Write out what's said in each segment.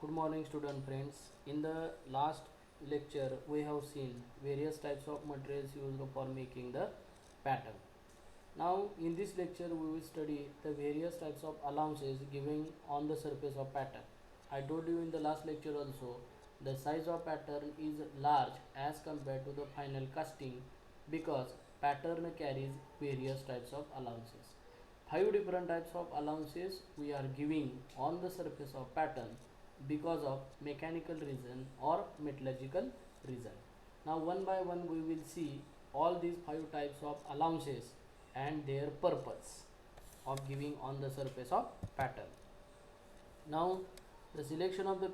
Good morning student friends. In the last lecture we have seen various types of materials used for making the pattern. Now in this lecture we will study the various types of allowances given on the surface of pattern. I told you in the last lecture also the size of pattern is large as compared to the final casting because pattern carries various types of allowances. Five different types of allowances we are giving on the surface of pattern because of mechanical reason or metallurgical reason. Now one by one we will see all these five types of allowances and their purpose of giving on the surface of pattern. Now the selection of the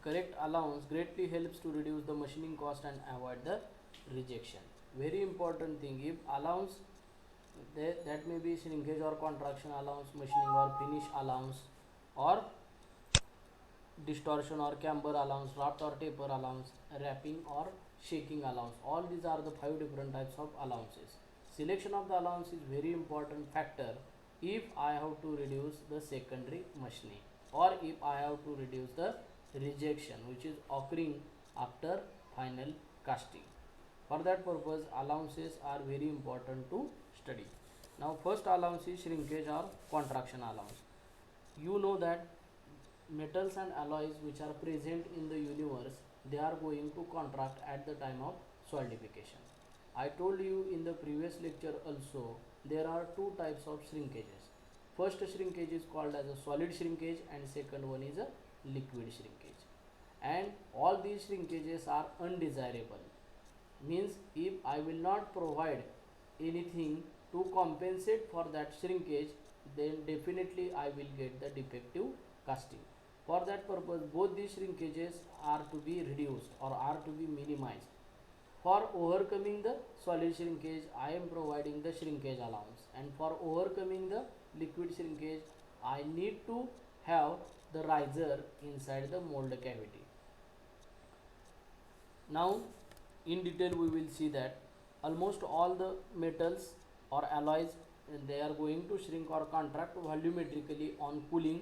correct allowance greatly helps to reduce the machining cost and avoid the rejection. Very important thing, if allowance that may be shrinkage or contraction allowance, machining or finish allowance, or distortion or camber allowance, draft or taper allowance, wrapping or shaking allowance. All these are the five different types of allowances. Selection of the allowance is very important factor if I have to reduce the secondary machining or if I have to reduce the rejection which is occurring after final casting. For that purpose allowances are very important to study. Now first allowance is shrinkage or contraction allowance. You know that metals and alloys which are present in the universe, they are going to contract at the time of solidification. I told you in the previous lecture also there are two types of shrinkages. First shrinkage is called as a solid shrinkage and second one is a liquid shrinkage, and all these shrinkages are undesirable. Means if I will not provide anything to compensate for that shrinkage, then definitely I will get the defective casting. For that purpose both these shrinkages are to be reduced or are to be minimized. For overcoming the solid shrinkage I am providing the shrinkage allowance, and for overcoming the liquid shrinkage I need to have the riser inside the mold cavity. Now in detail we will see that almost all the metals or alloys they are going to shrink or contract volumetrically on cooling.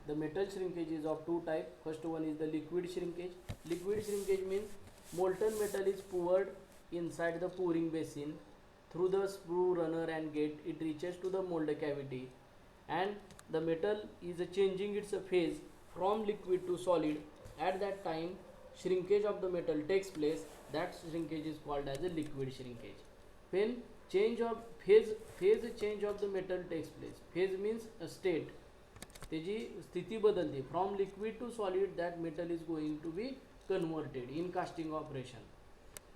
The metal shrinkage is of two types. First one is the liquid shrinkage. Liquid shrinkage means molten metal is poured inside the pouring basin. Through the sprue runner and gate it reaches to the mold cavity, and the metal is changing its phase from liquid to solid. At that time shrinkage of the metal takes place. That shrinkage is called as a liquid shrinkage. When change of phase change of the metal takes place, phase means a state, त्याची स्थिती बदलते from liquid to solid, that metal is going to be converted in casting operation,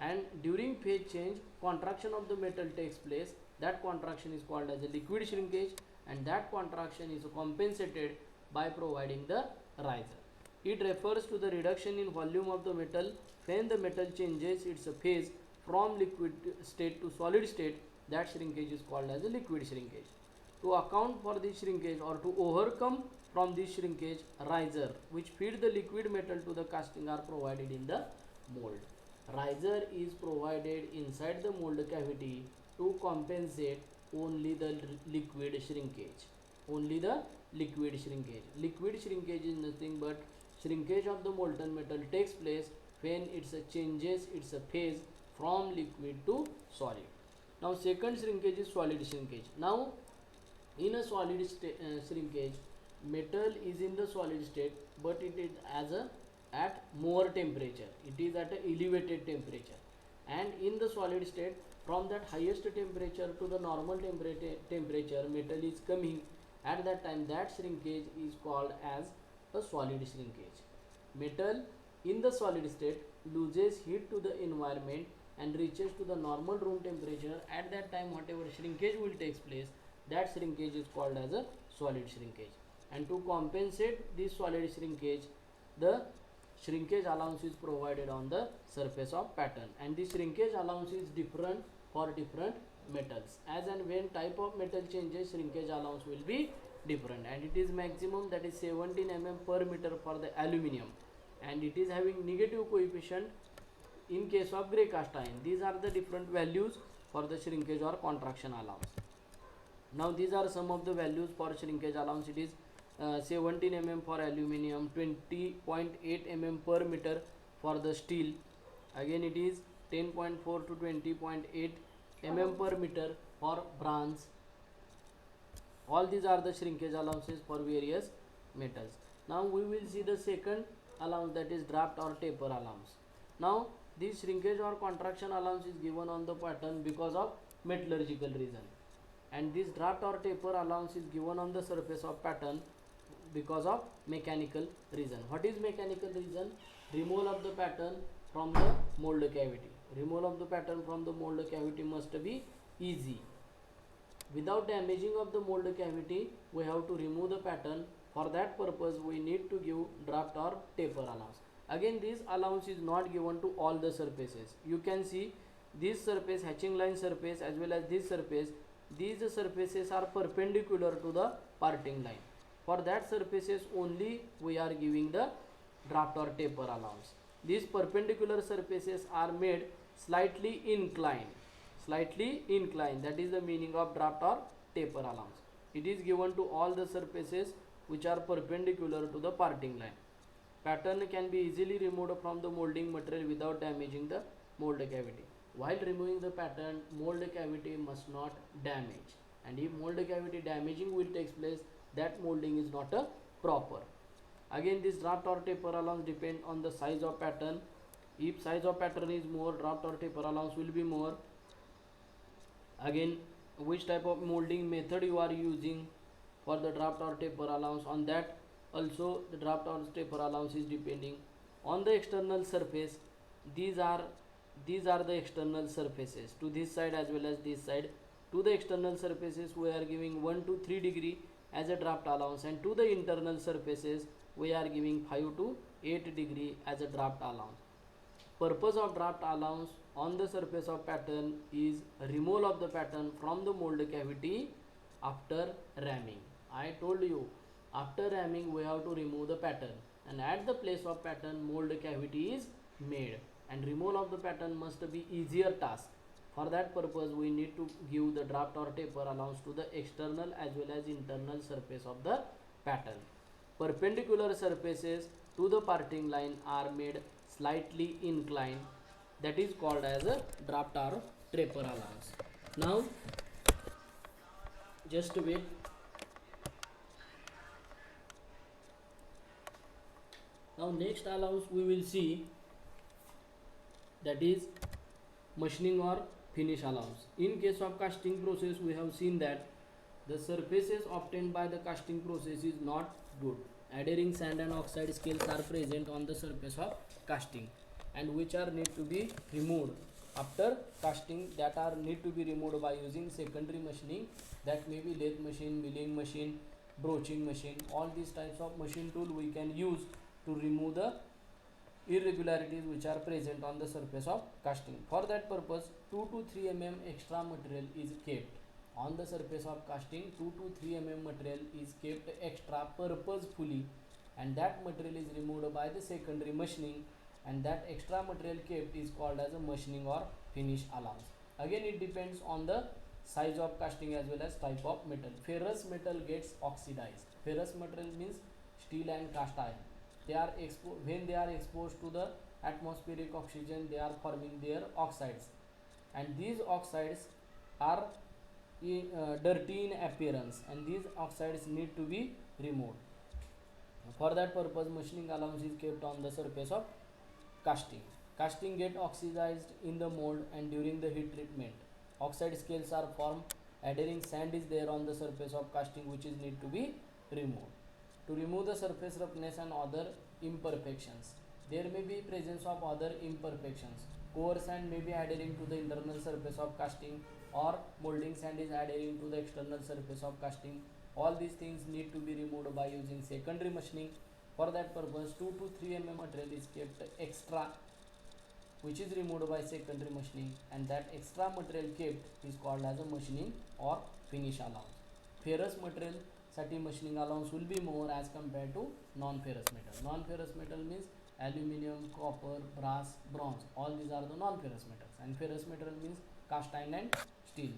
and during phase change contraction of the metal takes place. That contraction is called as a liquid shrinkage, and that contraction is compensated by providing the riser. It refers to the reduction in volume of the metal when the metal changes its phase from liquid state to solid state. That shrinkage is called as a liquid shrinkage. To account for this shrinkage or to overcome from this shrinkage, riser which feed the liquid metal to the casting are provided in the mold. Riser is provided inside the mold cavity to compensate only the liquid shrinkage. Only the liquid shrinkage. Liquid shrinkage is nothing but shrinkage of the molten metal takes place when it changes its phase from liquid to solid. Now second shrinkage is solid shrinkage. Now in a solid shrinkage, metal is in the solid state but it is as a at more temperature, it is at a elevated temperature, and in the solid state from that highest temperature to the normal temperature metal is coming. At that time that shrinkage is called as a solid shrinkage. Metal in the solid state loses heat to the environment and reaches to the normal room temperature. At that time whatever shrinkage will take place, that shrinkage is called as a solid shrinkage. And to compensate this solid shrinkage, the shrinkage allowance is provided on the surface of pattern, and this shrinkage allowance is different for different metals. As and when type of metal changes, shrinkage allowance will be different, and it is maximum, that is 17 mm per meter for the aluminium, and it is having negative coefficient in case of grey cast iron. These are the different values for the shrinkage or contraction allowance. Now these are some of the values for shrinkage allowance. It is 17 mm for aluminum, 20.8 mm per meter for the steel. Again it is 10.4 to 20.8 mm per meter for bronze. All these are the shrinkage allowances for various metals. Now we will see the second allowance, that is draft or taper allowance. Now this shrinkage or contraction allowance is given on the pattern because of metallurgical reason, and this draft or taper allowance is given on the surface of pattern because of mechanical reason. What is mechanical reason? Removal of the pattern from the mold cavity. Removal of the pattern from the mold cavity must be easy. Without damaging of the mold cavity, we have to remove the pattern. For that purpose, we need to give draft or taper allowance. Again, this allowance is not given to all the surfaces. You can see this surface, hatching line surface, as well as this surface. These surfaces are perpendicular to the parting line. For that surfaces only we are giving the draft or taper allowance. These perpendicular surfaces are made slightly inclined. Slightly inclined, that is the meaning of draft or taper allowance. It is given to all the surfaces which are perpendicular to the parting line. Pattern can be easily removed from the molding material without damaging the mold cavity. While removing the pattern, mold cavity must not damage, and if mold cavity damaging will take place, that molding is not a proper. Again, this draft or taper allowance depend on the size of pattern. If size of pattern is more, draft or taper allowance will be more. Again, which type of molding method you are using for the draft or taper allowance, on that also the draft or taper allowance is depending on the external surface. These are the external surfaces to this side as well as this side. To the external surfaces we are giving 1 to 3 degree as a draft allowance, and to the internal surfaces we are giving 5 to 8 degree as a draft allowance. Purpose of draft allowance on the surface of pattern is removal of the pattern from the mold cavity after ramming. I told you, after ramming we have to remove the pattern, and at the place of pattern mold cavity is made, and removal of the pattern must be easier task. For that purpose we need to give the draft or taper allowance to the external as well as internal surface of the pattern. Perpendicular surfaces to the parting line are made slightly inclined, that is called as a draft or taper allowance. Now just wait. Now next allowance we will see, that is machining or finish allowance. In case of casting process we have seen that the surfaces obtained by the casting process is not good. Adhering sand and oxide scales are present on the surface of casting, and which are need to be removed after casting, that are need to be removed by using secondary machining, that may be lathe machine, milling machine, broaching machine. All these types of machine tool we can use to remove the irregularities which are present on the surface of casting. For that purpose 2 to 3 mm extra material is kept on the surface of casting. 2 to 3 mm material is kept extra purposefully, and that material is removed by the secondary machining, and that extra material kept is called as a machining or finish allowance. Again it depends on the size of casting as well as type of metal. Ferrous metal gets oxidized. Ferrous metal means steel and cast iron. When they are exposed to the atmospheric oxygen, they are forming their oxides, and these oxides are dirty in appearance, and these oxides need to be removed. For that purpose machining allowance is kept on the surface of casting. Casting get oxidized in the mold, and during the heat treatment oxide scales are formed. Adhering sand is there on the surface of casting, which is need to be removed. To remove the surface roughness and other imperfections, there may be presence of other imperfections. Core sand may be adhering to the internal surface of casting, or molding sand is adhering to the external surface of casting. All these things need to be removed by using secondary machining. For that purpose 2 to 3 mm material is kept extra, which is removed by secondary machining, and that extra material kept is called as a machining or finish allowance. Ferrous material साठी machining allowance will be more as compared to non-ferrous metal. Non-ferrous metal means aluminum, copper, brass, bronze. All these are the non-ferrous metals, and ferrous metal means cast iron and steel.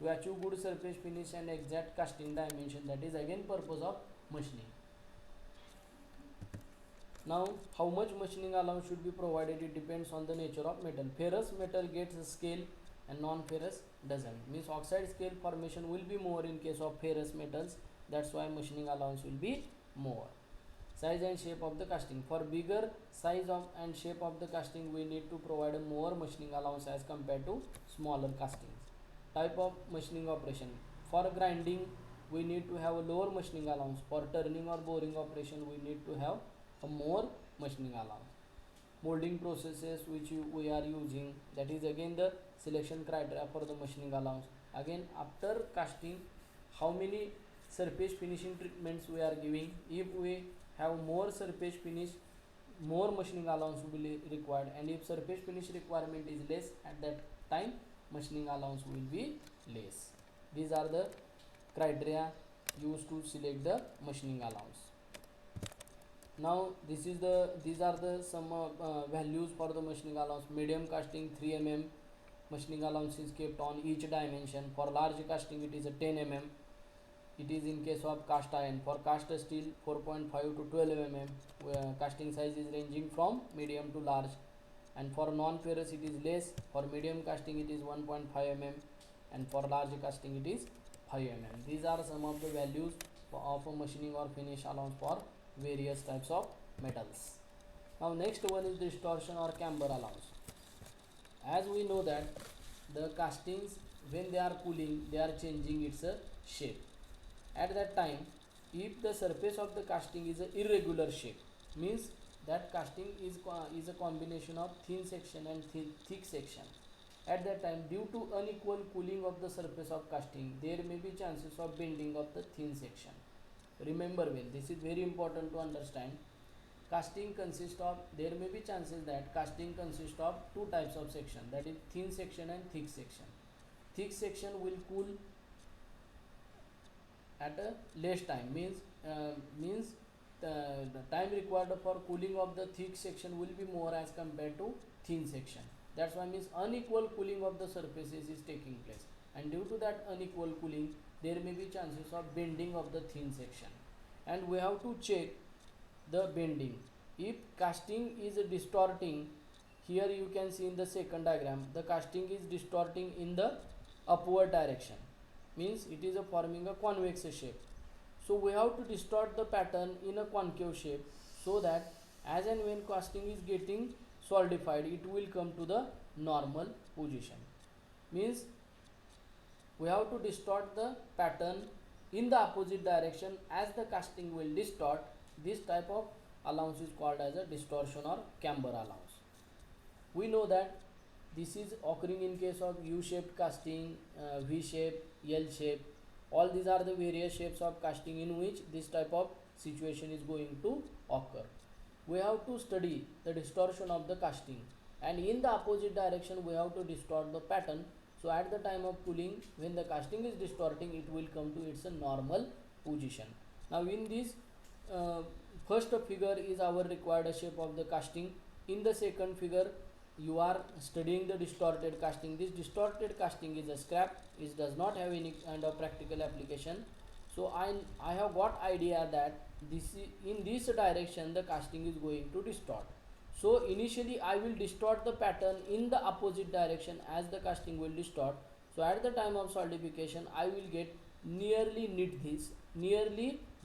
To achieve good surface finish and exact casting dimension, that is again purpose of machining. Now, how much machining allowance should be provided? It depends on the nature of metal. Ferrous metal gets a scale and non-ferrous doesn't. Means oxide scale formation will be more in case of ferrous metals. That's why machining allowance will be more. Size and shape of the casting. For bigger size of and shape of the casting, we need to provide a more machining allowance as compared to smaller castings. Type of machining operation. For grinding, we need to have a lower machining allowance. For turning or boring operation, we need to have a more machining allowance. Molding processes which we are using, that is again the selection criteria for the machining allowance. Again, after casting, how many surface finishing treatments we are giving. If we have more surface finish, more machining allowance will be required, and if surface finish requirement is less, at that time machining allowance will be less. These are the criteria used to select the machining allowance. Now these are the some values for the machining allowance. Medium casting 3 mm machining allowance is kept on each dimension. For large casting it is a 10 mm. It is in case of cast iron. For cast steel 4.5 to 12 mm. Casting size is ranging from medium to large, and for non-ferrous it is less. For medium casting it is 1.5 mm, and for large casting it is 5 mm. These are some of the values of a machining or finish allowance for various types of metals. Now next one is distortion or camber allowance. As we know that the castings, when they are cooling, they are changing its shape. At that time, if the surface of the casting is a irregular shape, means that casting is a combination of thin section and thick section. At that time, due to unequal cooling of the surface of casting, there may be chances of bending of the thin section. Remember well, this is very important to understand. Casting consists of, there may be chances that casting consists of two types of section, that is thin section and thick section. Thick section will cool at a less time, means the time required for cooling of the thick section will be more as compared to thin section. That's why means unequal cooling of the surfaces is taking place, and due to that unequal cooling there may be chances of bending of the thin section, and we have to check the bending. If casting is distorting, here you can see in the second diagram, the casting is distorting in the upward direction, means it is forming a convex shape. So we have to distort the pattern in a concave shape, so that as and when casting is getting solidified, it will come to the normal position. Means we have to distort the pattern in the opposite direction as the casting will distort. This type of allowance is called as a distortion or camber allowance. We know that this is occurring in case of U-shaped casting, V-shape, L-shape. All these are the various shapes of casting in which this type of situation is going to occur. We have to study the distortion of the casting, and in the opposite direction we have to distort the pattern. So at the time of cooling, when the casting is distorting, it will come to its normal position. Now in this first figure is our required shape of the casting. In the second figure you are studying the distorted casting. This distorted casting is a scrap, it does not have any kind of practical application. So I have got idea that in this direction the casting is going to distort. So initially I will distort the pattern in the opposite direction as the casting will distort. So at the time of solidification I will get nearly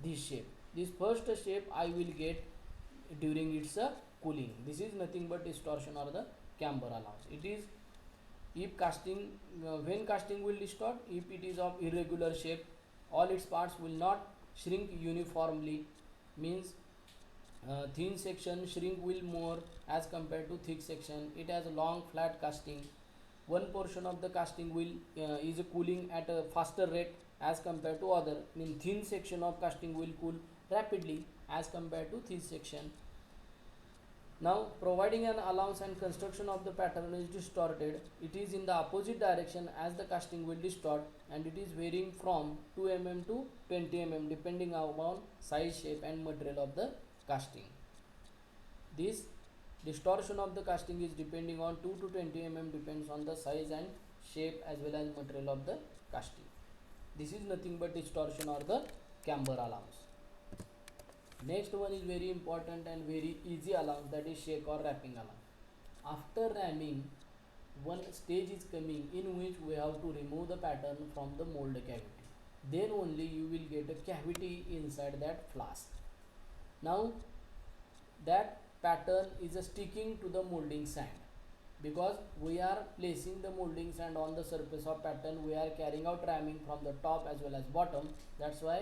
this shape. This first shape I will get during its cooling. This is nothing but distortion or the camber allowance. It is if casting when casting will distort, if it is of irregular shape, all its parts will not shrink uniformly, means thin section shrink will more as compared to thick section. It has a long flat casting. One portion of the casting will is cooling at a faster rate as compared to other. Mean thin section of casting will cool rapidly as compared to thick section. Now providing an allowance and construction of the pattern is distorted. It is in the opposite direction as the casting will distort, and it is varying from 2 mm to 20 mm depending upon size, shape and material of the casting. This distortion of the casting is depending on 2 to 20 mm, depends on the size and shape as well as material of the casting. This is nothing but distortion or the camber allowance. Next one is very important and very easy allowance, that is shake or wrapping allowance. After ramming, one stage is coming in which we have to remove the pattern from the mold cavity. Then only you will get a cavity inside that flask. Now that pattern is sticking to the molding sand, because we are placing the molding sand on the surface of pattern, we are carrying out ramming from the top as well as bottom. That's why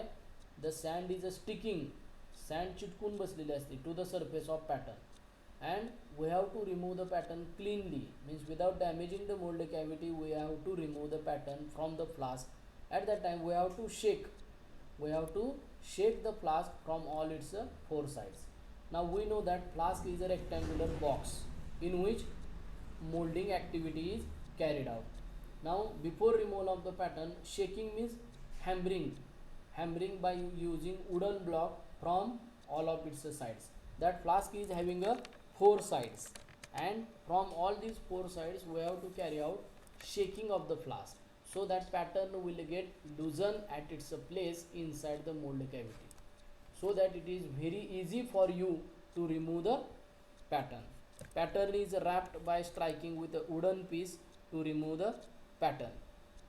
the sand is sticking, sand चिटकून बसलेली असते to the surface of pattern, and we have to remove the pattern cleanly, means without damaging the mold cavity. We have to remove the pattern from the flask. At that time we have to shake the flask from all its four sides. Now we know that flask is a rectangular box in which molding activity is carried out. Now before removal of the pattern, shaking means hammering by using wooden block from all of its sides. That flask is having a four sides, and from all these four sides we have to carry out shaking of the flask, so that pattern will get loosened at its place inside the mold cavity, so that it is very easy for you to remove the pattern. Pattern is wrapped by striking with a wooden piece to remove the pattern.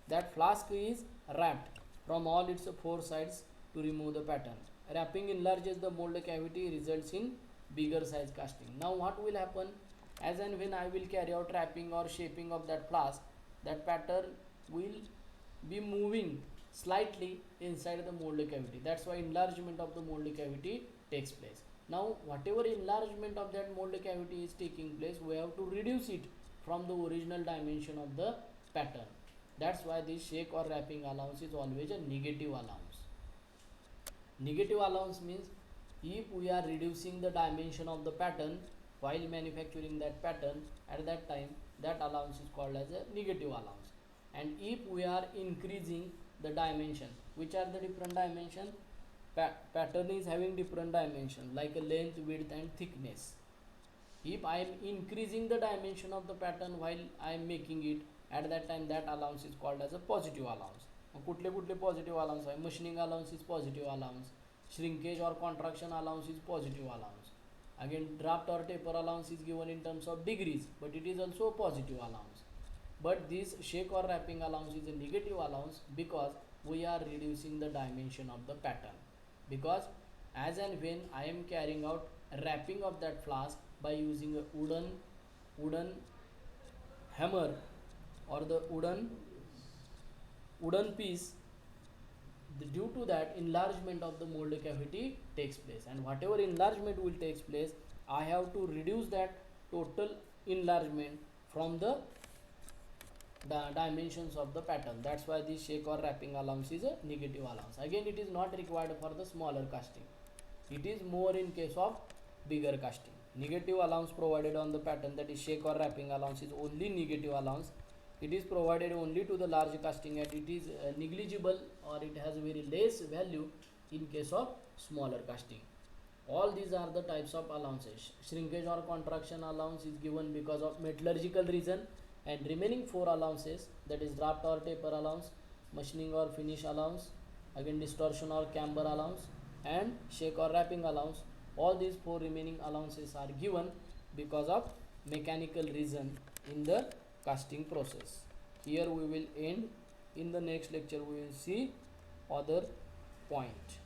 That flask is wrapped from all its four sides to remove the pattern. Wrapping enlarges the mold cavity, results in bigger size casting. Now what will happen, as and when I will carry out wrapping or shaping of that flask, that pattern will be moving slightly inside the mold cavity. That's why enlargement of the mold cavity takes place. Now whatever enlargement of that mold cavity is taking place, we have to reduce it from the original dimension of the pattern. That's why this shake or wrapping allowance is always a negative allowance. Negative allowance means if we are reducing the dimension of the pattern while manufacturing that pattern, at that time that allowance is called as a negative allowance. And if we are increasing the dimension, which are the different dimension? Pattern is having different dimension like a length, width and thickness. If I am increasing the dimension of the pattern while I am making it, at that time that allowance is called as a positive allowance. कुठले कुठले positive allowance आहे? Machining allowance is positive allowance, shrinkage or contraction allowance is positive allowance. Again, draft or taper allowance is given in terms of degrees, but it is also a positive allowance. But this shake or wrapping allowance is a negative allowance, because we are reducing the dimension of the pattern. Because as and when I am carrying out wrapping of that flask by using a wooden hammer or the wooden piece, due to that enlargement of the mold cavity takes place, and whatever enlargement will takes place, I have to reduce that total enlargement from the dimensions of the pattern. That's why this shake or wrapping allowance is a negative allowance. Again, it is not required for the smaller casting, it is more in case of bigger casting. Negative allowance provided on the pattern, that is shake or wrapping allowance, is only negative allowance. It is provided only to the large casting, and it is negligible or it has very less value in case of smaller casting. All these are the types of allowances. Shrinkage or contraction allowance is given because of metallurgical reason, and remaining four allowances, that is draft or taper allowance, machining or finish allowance, again distortion or camber allowance, and shake or wrapping allowance, all these four remaining allowances are given because of mechanical reason in the casting process. Here we will end. In the next lecture we will see other point.